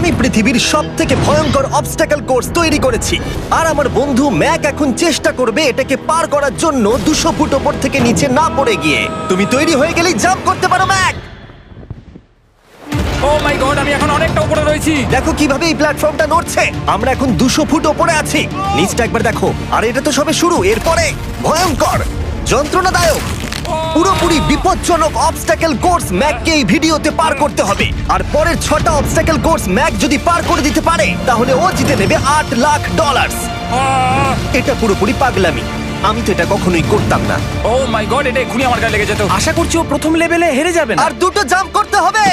আমি পৃথিবীর সবথেকে ভয়ঙ্কর অবস্টাকল কোর্স তৈরি করেছি, আর আমার বন্ধু ম্যাক এখন চেষ্টা করবে এটাকে পার করার জন্য 200 ফুট ওপর থেকে নিচে না পড়ে গিয়ে। তুমি তৈরি হয়ে গেলেই জাম্প করতে পারো ম্যাক। ও মাই গড, আমি এখন অনেকটা উপরে রয়েছি। দেখো কিভাবে এই প্ল্যাটফর্মটা নড়ছে। আমরা এখন 200 ফুট ওপরে আছি। নিচটা একবার দেখো। আর এটা তো সবে শুরু, এরপরে ভয়ঙ্কর, যন্ত্রণাদায়ক, পুরোপুরি বিপজ্জনক অবস্টাকল কোর্স ম্যাককে এই ভিডিওতে পার করতে হবে। আর পরের 6টা অবস্টাকল কোর্স ম্যাক যদি পার করে দিতে পারে তাহলে ও জিতে নেবে $8 লাখ। এটা পুরোপুরি পাগলামি, আমি তো এটা কখনোই করতাম না। ও মাই গড, এটা এক্ষুনি আমার গায়ে লেগে যেত। আশা করছি ও প্রথম লেভেলে হেরে যাবে না। আর 2টো জাম্প করতে হবে।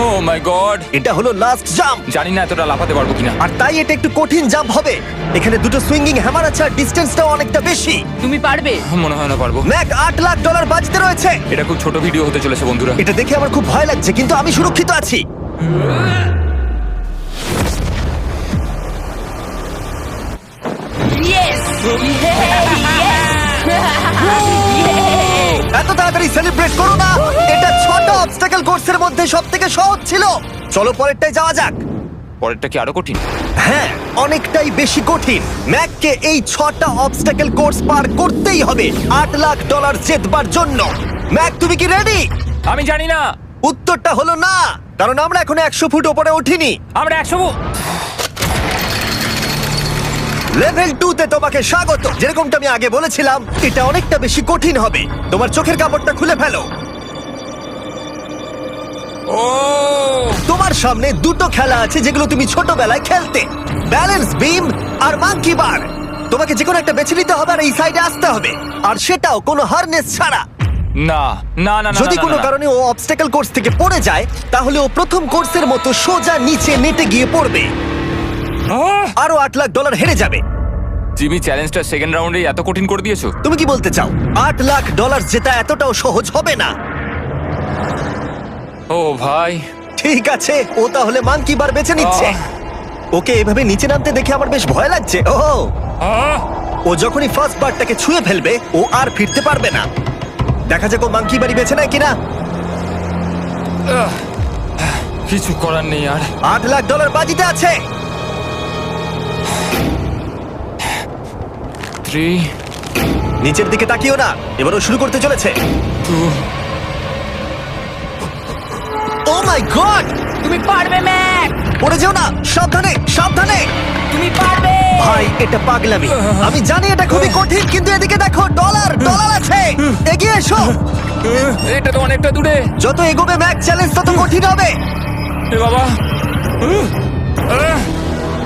ও মাই গড, এটা হলো লাস্ট জাম্প, জানি না এতটা লাফাতে পারবো কিনা। আর তাই এটা একটু কঠিন জাম্প হবে। এখানে 2টো সুইঙ্গিং হ্যামার আছে আর ডিসটেন্সটাও অনেকটা বেশি। তুমি পারবে। মনে হয় না পারবো। ম্যাক $8 লাখ বাজিতে রয়েছে। এটা খুব ছোট ভিডিও হতে চলেছে বন্ধুরা। এটা দেখে আমার খুব ভয় লাগছে, কিন্তু আমি সুরক্ষিত আছি। ইয়েস এত তাড়াতাড়ি সেলিব্রেট করো না। এটা 6টা অবস্টাকল কোর্সের মধ্যে সবথেকে সহজ ছিল। চলো পরেরটায় যাওয়া যাক। পরেরটা কি আরো কঠিন? হ্যাঁ, অনেকটাই বেশি কঠিন। ম্যাককে এই 6টা অবস্টাকল কোর্স পার করতেই হবে $8 লাখ জেতবার জন্য। ম্যাক, তুমি কি রেডি? আমি জানি না। উত্তরটা হলো না, কারণ আমরা এখনো 100 ফুট উপরে উঠিনি। আমরা 100। লেভেল 2 তে তোমাকে স্বাগত। যেরকমটা আমি আগে বলেছিলাম, এটা অনেকটা বেশি কঠিন হবে। তোমার চোখের কাপড়টা খুলে ফেলো। ও তোমার সামনে 2টো খেলা আছে যেগুলো তুমি ছোটবেলায় খেলতে, ব্যালেন্স বিম আর মাঙ্কি বার। তোমাকে যে কোনো একটা বেছে নিতে হবে আর এই সাইডে আসতে হবে, আর সেটাও কোনো হারনেস ছাড়া। না না না না, যদি না, কোনো না, না। কারণে ও অবস্টাকল কোর্স থেকে পড়ে যায় তাহলে ও প্রথম কোর্সের মতো সোজা নিচে নেটে গিয়ে পড়বে, আরো $8 লাখ হেরে যাবে। জিমি, চ্যালেঞ্জটা সেকেন্ড রাউন্ডেই এত কঠিন করে দিয়েছো। তুমি কি বলতে চাও $8 লাখ জেতা এতটাও সহজ হবে না? ও ভাই, ঠিক আছে, ও তাহলে মাঙ্কি বার বেছে নিচ্ছে। ওকে এভাবে নিচে নামতে দেখে আমার বেশ ভয় লাগছে। ও যখনই ফার্স্ট বারটাকে ছুঁয়ে ফেলবে ও আর ফিরতে পারবে না। দেখা যাক ও মাঙ্কি বাড়ি বেছে নেয় কিনা। কিছু করার নেই আর। $8 লাখ বাজিতে আছে। 3 নিচের দিকে তাকিও না, এবারও শুরু করতে চলেছে। 2 ও মাই গড, তুমি পারবে ম্যাক। পড়ে যেও না, সাবধানে সাবধানে। তুমি পারবে। ভাই, এটা পাগলামি। আমি জানি এটা খুবই কঠিন, কিন্তু এদিকে দেখো, ডলার আছে। এগিয়ে এসো। এটা তো অনেকটা দূরে। যত এগোবে ম্যাক চ্যালেঞ্জ তত কঠিন হবে। এ বাবা,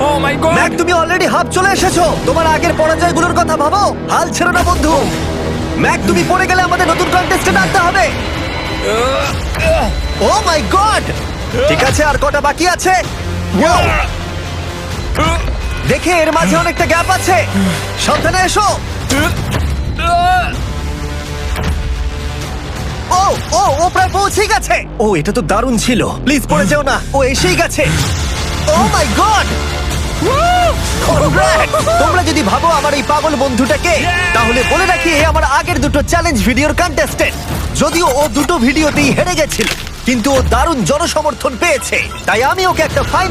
ও মাই গড। ম্যাক, তুমি অলরেডি হাফ চলে এসেছো। তোমার আগের পরাজয়গুলোর কথা ভাবো, হাল ছেড়ো না বন্ধু। ম্যাক, তুমি পড়ে গেলে আমাদের নতুন কন্টেস্টেন্ট আনতে হবে। ও মাই গড, ঠিক আছে, আর কটা বাকি আছে? Wow! দেখে এর মাঝে অনেকটা গ্যাপ আছে। সাবধানে এসো। ও ও ও প্রায় পৌঁছে গেছে। ও, এটা তো দারুণ ছিল। প্লিজ পড়ে যেও না, ও এসেই গেছে। ও মাই গড, তোমরা যদি ভাবো আমার এই পাগল বন্ধুটাকে, তাহলে বলে রাখি এ আমার আগের 2টো চ্যালেঞ্জ ভিডিওর কন্টেস্টেন্ট। যদিও ও 2টো ভিডিওতেই হেরে গেছিল, কিন্তু ও দারুণ জনসমর্থন পেয়েছে, তাই আমি ওকে একটা ফাইন